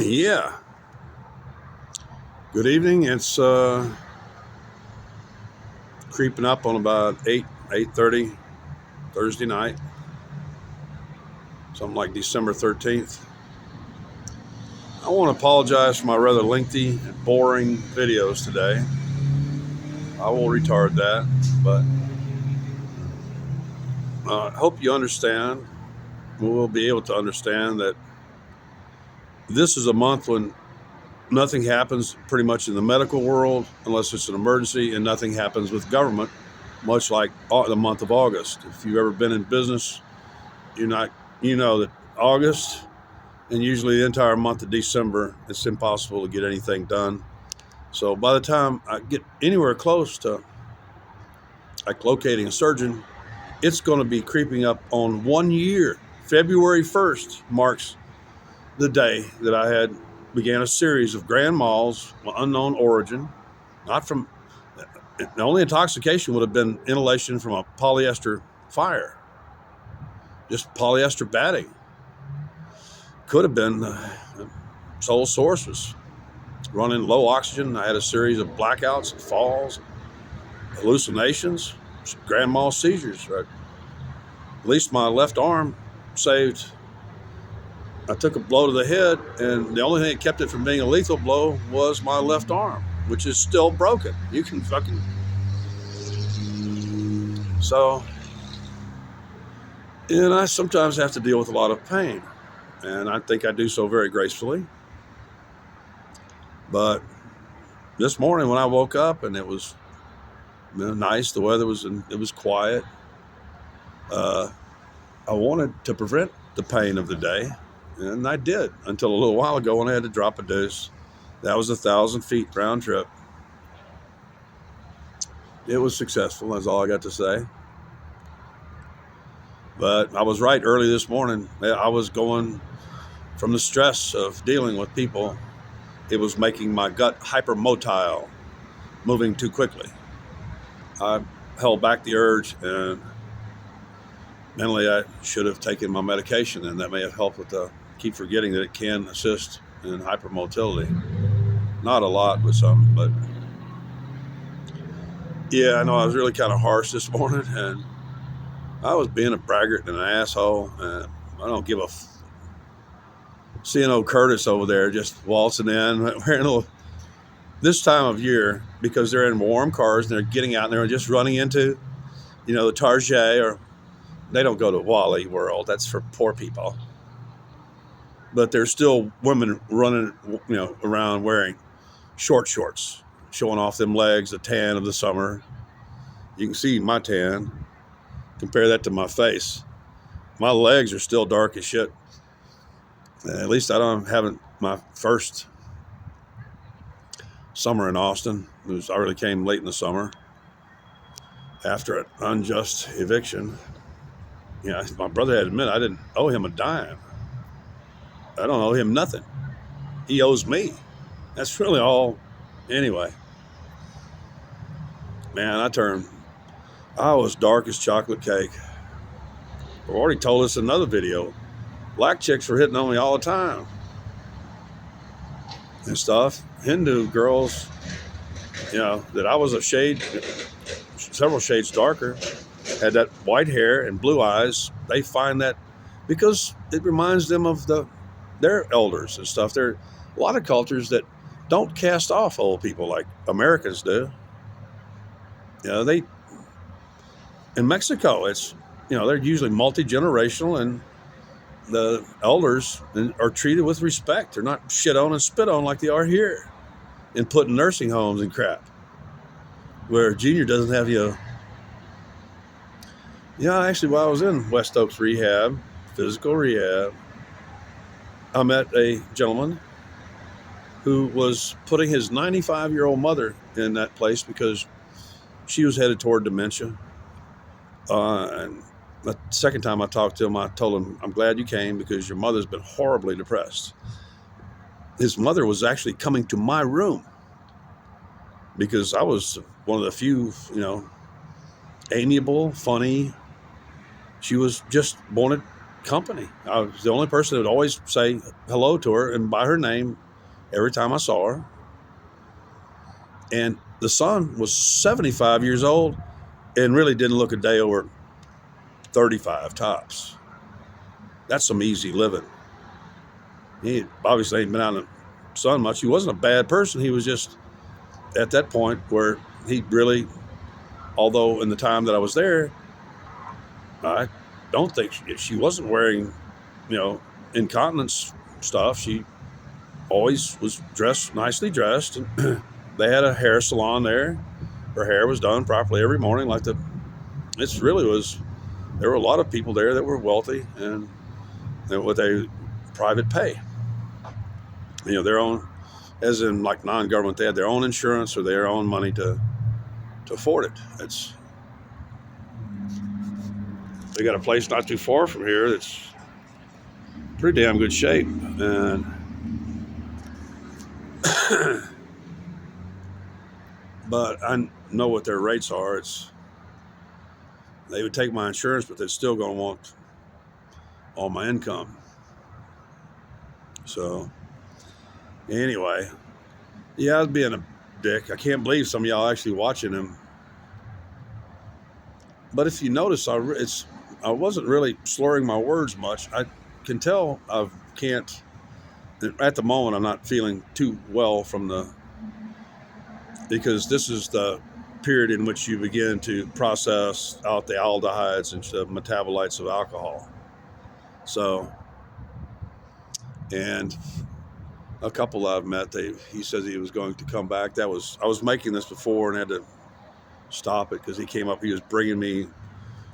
Yeah. Good evening. It's creeping up on about 8:30 Thursday night, something like December 13th. I want to apologize for my rather lengthy and boring videos today. I will retard that, but I hope you understand. We'll be able to understand that this is a month when nothing happens pretty much in the medical world unless it's an emergency, and nothing happens with government, much like the month of August. If you've ever been in business, you're not, you know that August and usually the entire month of December, it's impossible to get anything done. So by the time I get anywhere close to like locating a surgeon, it's going to be creeping up on 1 year. February 1st marks the day that I had began a series of grand mals of unknown origin, not from the only intoxication would have been inhalation from a polyester fire, just polyester batting. Could have been sole source was running low oxygen. I had a series of blackouts, falls, hallucinations, grand mal seizures. Right? At least my left arm saved. I took a blow to the head, and the only thing that kept it from being a lethal blow was my left arm, which is still broken. You can fucking. So, and I sometimes have to deal with a lot of pain, and I think I do so very gracefully. But this morning when I woke up and it was nice, the weather it was quiet. I wanted to prevent the pain of the day, and I did until a little while ago when I had to drop a deuce. That was 1,000 feet round trip. It was successful. That's all I got to say. But I was right early this morning. I was going from the stress of dealing with people. It was making my gut hypermotile, moving too quickly. I held back the urge, and mentally I should have taken my medication, and that may have helped with the keep forgetting that it can assist in hypermotility. Not a lot with some, but yeah, I know I was really kind of harsh this morning, and I was being a braggart and an asshole, and I don't give a seeing old Curtis over there just waltzing in, wearing a this time of year because they're in warm cars and they're getting out and they're just running into, the Target, or they don't go to Wally World. That's for poor people. But there's still women running, around wearing short shorts, showing off them legs, the tan of the summer. You can see my tan. Compare that to my face. My legs are still dark as shit. At least haven't my first summer in Austin. I really came late in the summer after an unjust eviction. My brother had to admit I didn't owe him a dime. I don't owe him nothing. He owes me. That's really all. Anyway, man, I was dark as chocolate cake. I've already told us in another video. Black chicks were hitting on me all the time and stuff. Hindu girls, that I was several shades darker, had that white hair and blue eyes. They find that because it reminds them of their elders and stuff. There are a lot of cultures that don't cast off old people like Americans do. They in Mexico, it's they're usually multi-generational, and the elders are treated with respect. They're not shit on and spit on like they are here and put in nursing homes and crap, where Junior doesn't have you. Actually, while I was in West Oaks Rehab, physical rehab, I met a gentleman who was putting his 95-year-old mother in that place because she was headed toward dementia. And the second time I talked to him, I told him, I'm glad you came because your mother's been horribly depressed. His mother was actually coming to my room because I was one of the few, amiable, funny. She was just wanted company. I was the only person that would always say hello to her and by her name every time I saw her. And the son was 75 years old and really didn't look a day over 35 tops. That's some easy living. He obviously ain't been out in the sun much. He wasn't a bad person. He was just at that point where he really, although in the time that I was there, I don't think she wasn't wearing, incontinence stuff. She always was dressed, nicely dressed. And they had a hair salon there. Her hair was done properly every morning. It really was, there were a lot of people there that were wealthy and with a private pay. Their own, as in like non-government, they had their own insurance or their own money to afford it. They got a place not too far from here that's pretty damn good shape. And but I know what their rates are. They would take my insurance, but they're still going to want all my income. So anyway, yeah, I was being a dick. I can't believe some of y'all actually watching him. But if you notice, I wasn't really slurring my words much. I can tell I can't. At the moment, I'm not feeling too well because this is the period in which you begin to process out the aldehydes and the metabolites of alcohol. So, and a couple I've met, he says he was going to come back. I was making this before and had to stop it because he came up. He was bringing me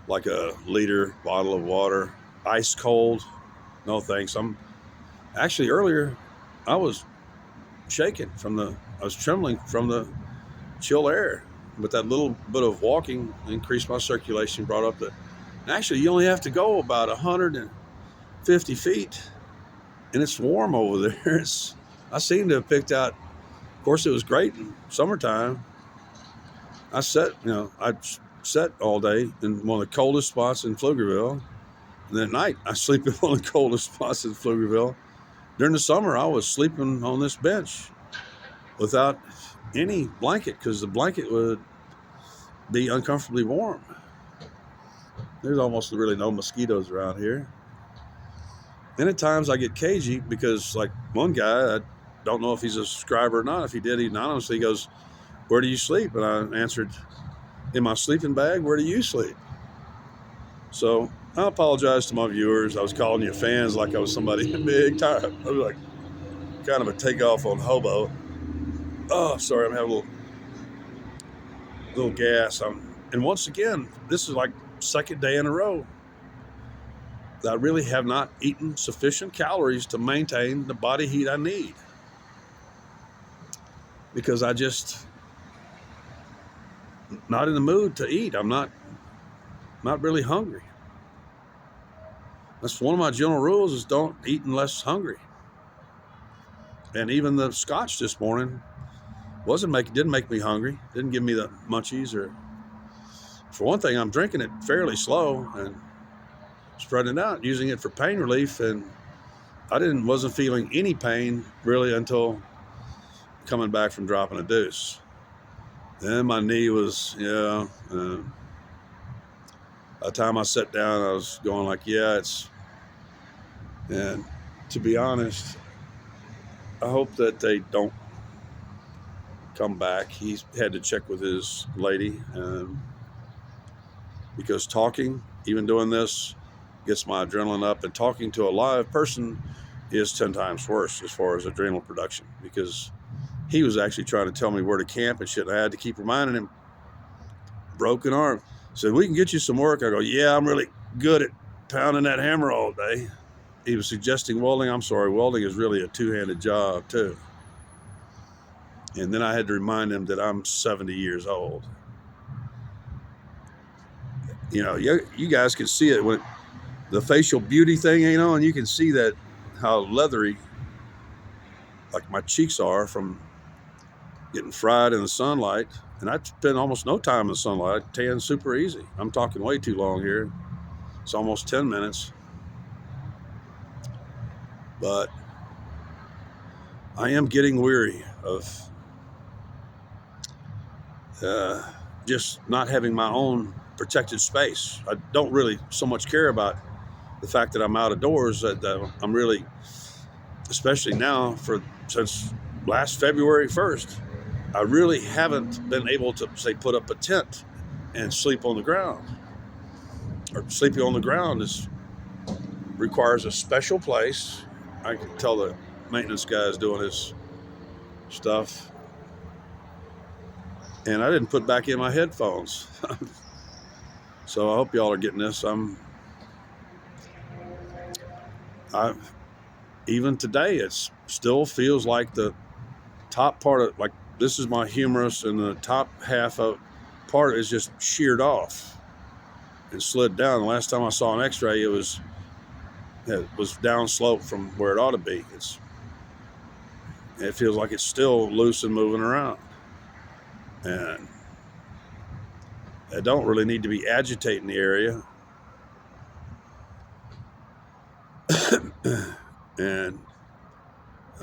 like a liter bottle of water, ice cold. No thanks. Earlier, I was shaking I was trembling from the chill air. But that little bit of walking increased my circulation, brought up actually you only have to go about 150 feet and it's warm over there. I seem to have picked out, of course it was great in summertime. I sat all day in one of the coldest spots in Pflugerville. And at night, I sleep in one of the coldest spots in Pflugerville. During the summer, I was sleeping on this bench without any blanket because the blanket would be uncomfortably warm. There's almost really no mosquitoes around here. And at times I get cagey because, like one guy, I don't know if he's a subscriber or not. If he did, he anonymously goes, "Where do you sleep?" And I answered, "In my sleeping bag. Where do you sleep?" So I apologize to my viewers. I was calling you fans like I was somebody big time. I was like kind of a takeoff on hobo. Oh, sorry, I'm having a little gas. And once again, this is like second day in a row that I really have not eaten sufficient calories to maintain the body heat I need. Because I just not in the mood to eat. I'm not really hungry. That's one of my general rules is don't eat unless hungry. And even the scotch this morning didn't make me hungry. Didn't give me the munchies for one thing, I'm drinking it fairly slow and spreading it out, using it for pain relief, and I wasn't feeling any pain really until coming back from dropping a deuce. Then my knee was, by the time I sat down, I was going like, and to be honest, I hope that they don't come back. He had to check with his lady, because talking, even doing this, gets my adrenaline up, and talking to a live person is 10 times worse as far as adrenal production, because he was actually trying to tell me where to camp and shit. I had to keep reminding him, broken arm. Said, "We can get you some work." I go, "Yeah, I'm really good at pounding that hammer all day." He was suggesting welding. I'm sorry, welding is really a two-handed job too. And then I had to remind him that I'm 70 years old. You guys can see it when the facial beauty thing ain't on. You can see that how leathery, like my cheeks are from getting fried in the sunlight. And I spend almost no time in the sunlight. Tan super easy. I'm talking way too long here. It's almost 10 minutes. But I am getting weary of uh, just not having my own protected space. I don't really so much care about the fact that I'm out of doors. That I'm really, especially now, since last February 1st, I really haven't been able to, say, put up a tent and sleep on the ground. Or sleeping on the ground requires a special place. I can tell the maintenance guy is doing his stuff, and I didn't put back in my headphones. So I hope y'all are getting this. I even today it still feels like the top part of, like, this is my humerus, and the top half of part is just sheared off and slid down. The last time I saw an X-ray, it was downslope from where it ought to be. It feels like it's still loose and moving around, and I don't really need to be agitating the area. And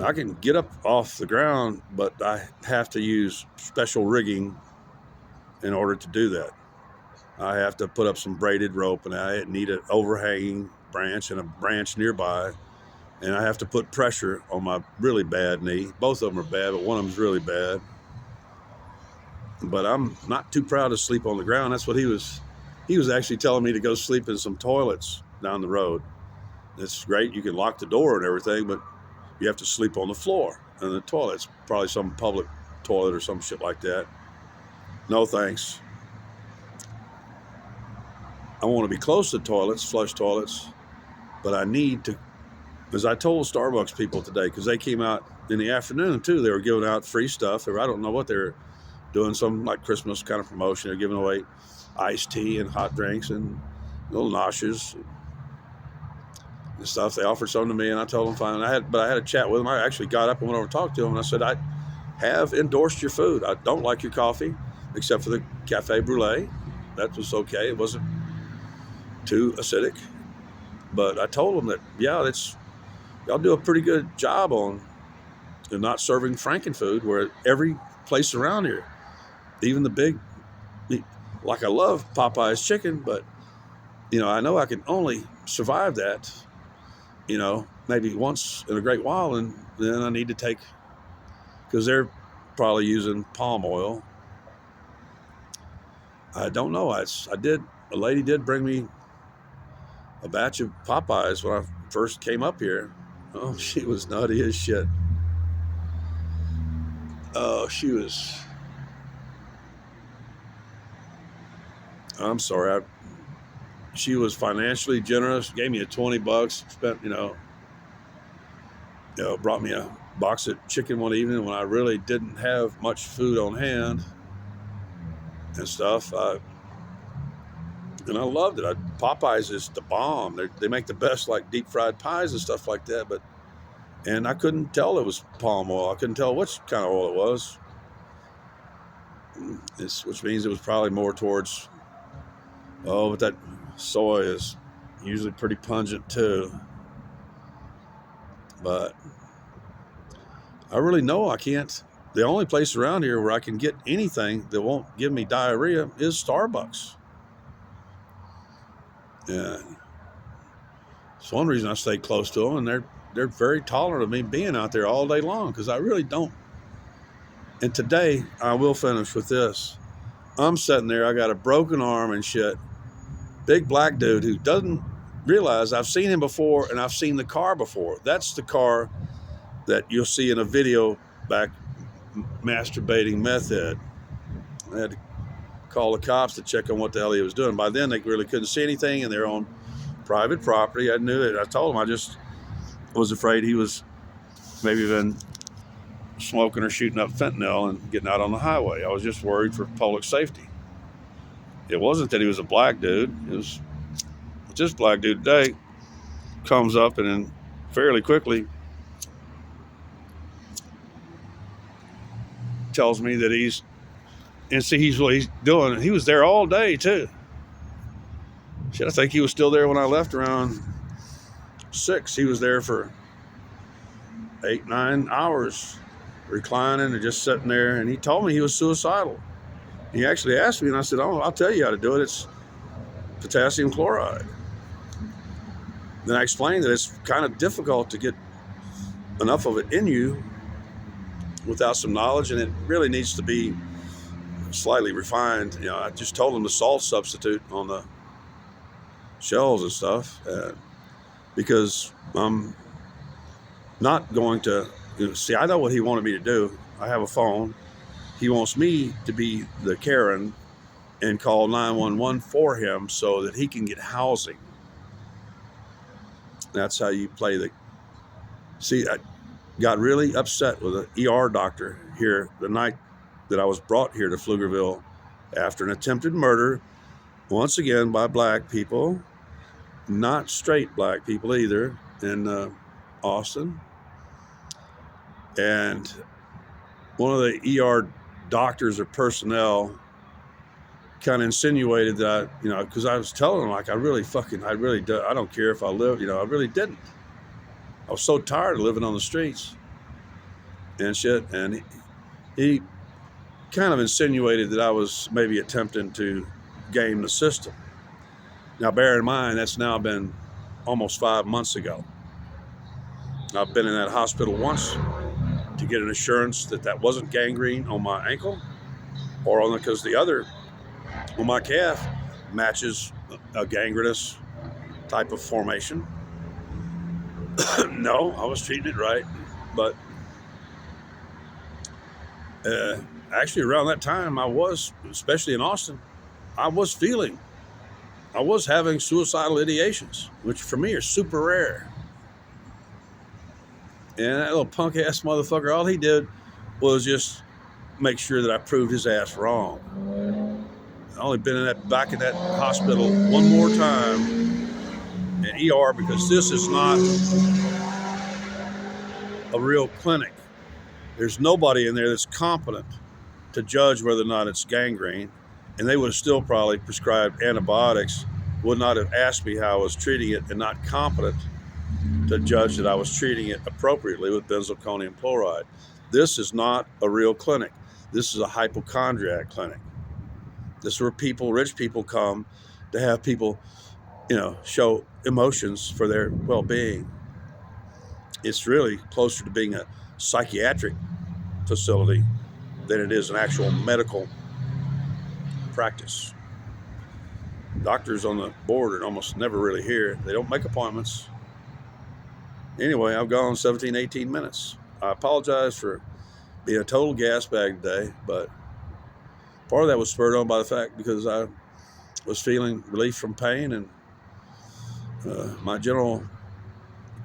I can get up off the ground, but I have to use special rigging in order to do that. I have to put up some braided rope, and I need an overhanging branch and a branch nearby, and I have to put pressure on my really bad knee. Both of them are bad, but one of them's really bad. But I'm not too proud to sleep on the ground. That's what he was actually telling me to go sleep in some toilets down the road. It's great. You can lock the door and everything, but you have to sleep on the floor. And the toilet's probably some public toilet or some shit like that. No thanks. I want to be close to toilets, flush toilets, but I need to, as I told Starbucks people today, because they came out in the afternoon too. They were giving out free stuff. I don't know what they're doing, some like Christmas kind of promotion. They're giving away iced tea and hot drinks and little noshes and stuff. They offered some to me, and I told them fine. I had a chat with them. I actually got up and went over to talk to them, and I said, I have endorsed your food. I don't like your coffee, except for the cafe brulee. That was okay. It wasn't too acidic. But I told them that, yeah, y'all do a pretty good job on not serving Frankenfood, where every place around here, even the big, like, I love Popeye's chicken, but I know I can only survive that, maybe once in a great while, and then I need to take, because they're probably using palm oil. I don't know. A lady did bring me a batch of Popeyes when I first came up here. Oh, she was nutty as shit. Oh, I'm sorry. She was financially generous, gave me $20, spent, brought me a box of chicken one evening when I really didn't have much food on hand and stuff. And I loved it. Popeyes is the bomb. They make the best, like, deep fried pies and stuff like that. And I couldn't tell it was palm oil. I couldn't tell which kind of oil it was. Which means it was probably more towards, but that soy is usually pretty pungent too. But I really know I can't. The only place around here where I can get anything that won't give me diarrhea is Starbucks. And it's one reason I stay close to them, and they're very tolerant of me being out there all day long, because I really don't. And today, I will finish with this. I'm sitting there, I got a broken arm and shit. Big black dude who doesn't realize I've seen him before, and I've seen the car before. That's the car that you'll see in a video back masturbating meth head. I had to call the cops to check on what the hell he was doing. By then, they really couldn't see anything, and they're on private property. I knew it. I told him I just was afraid he was maybe been smoking or shooting up fentanyl and getting out on the highway. I was just worried for public safety. It wasn't that he was a black dude. It was just black dude today comes up and then fairly quickly tells me that he's what he's doing. He was there all day too. Shit, I think he was still there when I left around 6. He was there for 8, 9 hours reclining and just sitting there. And he told me he was suicidal. He actually asked me, and I said, "Oh, I'll tell you how to do it. It's potassium chloride." Then I explained that it's kind of difficult to get enough of it in you without some knowledge, and it really needs to be slightly refined. I just told him the salt substitute on the shells and stuff, because I'm not going to see. I know what he wanted me to do. I have a phone. He wants me to be the Karen and call 911 for him so that he can get housing. That's how you play the. See, I got really upset with an ER doctor here the night that I was brought here to Pflugerville after an attempted murder, once again by black people, not straight black people either, in Austin. And one of the ER doctors or personnel kind of insinuated that because I was telling him, like, I don't care if I live, I really didn't. I was so tired of living on the streets and shit. And he kind of insinuated that I was maybe attempting to game the system. Now, bear in mind, that's now been almost 5 months ago. I've been in that hospital once to get an assurance that that wasn't gangrene on my ankle, or on because the other on my calf matches a gangrenous type of formation. No, I was treating it right, but actually around that time I was, especially in Austin, I was having suicidal ideations, which for me are super rare. And that little punk ass motherfucker, all he did was just make sure that I proved his ass wrong. I've only been back in that hospital one more time in ER because this is not a real clinic. There's nobody in there that's competent to judge whether or not it's gangrene, and they would have still probably prescribed antibiotics, would not have asked me how I was treating it, and not competent to judge that I was treating it appropriately with benzalkonium chloride. This is not a real clinic. This is a hypochondriac clinic. This is where rich people come to have people, show emotions for their well-being. It's really closer to being a psychiatric facility than it is an actual medical practice. Doctors on the board are almost never really here. They don't make appointments. Anyway, I've gone 17, 18 minutes. I apologize for being a total gas bag today, but part of that was spurred on by the fact because I was feeling relief from pain, and my general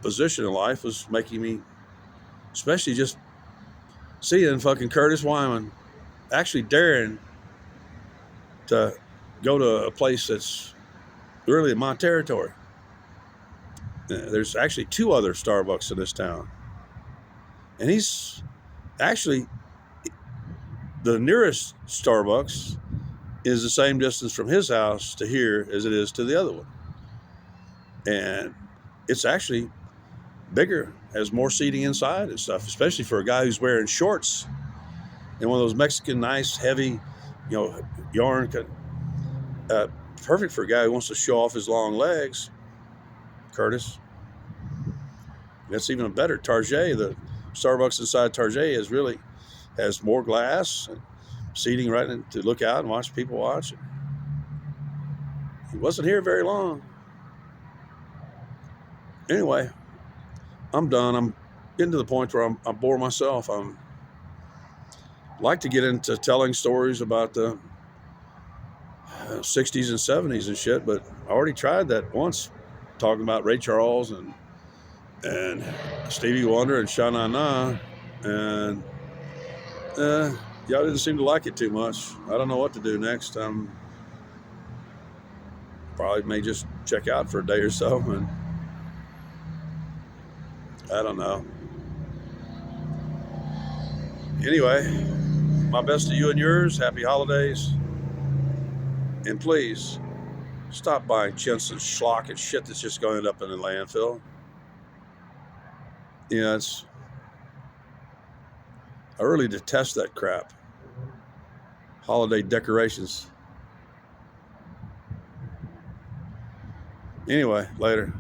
position in life was making me, especially just seeing fucking Curtis Wyman actually daring to go to a place that's really in my territory. There's actually 2 other Starbucks in this town. And he's actually, the nearest Starbucks is the same distance from his house to here as it is to the other one. And it's actually bigger, has more seating inside and stuff, especially for a guy who's wearing shorts and one of those Mexican nice, heavy, yarn. Perfect for a guy who wants to show off his long legs, Curtis. That's even better. Target, the Starbucks inside Target has more glass and seating right in to look out and watch people watch. He wasn't here very long. Anyway, I'm done. I'm getting to the point where I bore myself. I like to get into telling stories about the 60s and 70s and shit, but I already tried that once, talking about Ray Charles and Stevie Wonder and Sha Na Na, and y'all didn't seem to like it too much. I don't know what to do next. Probably may just check out for a day or so, and I don't know. Anyway, my best to you and yours. Happy holidays. And please, stop buying chintz and schlock and shit that's just going to end up in the landfill. It's I really detest that crap. Holiday decorations. Anyway, later.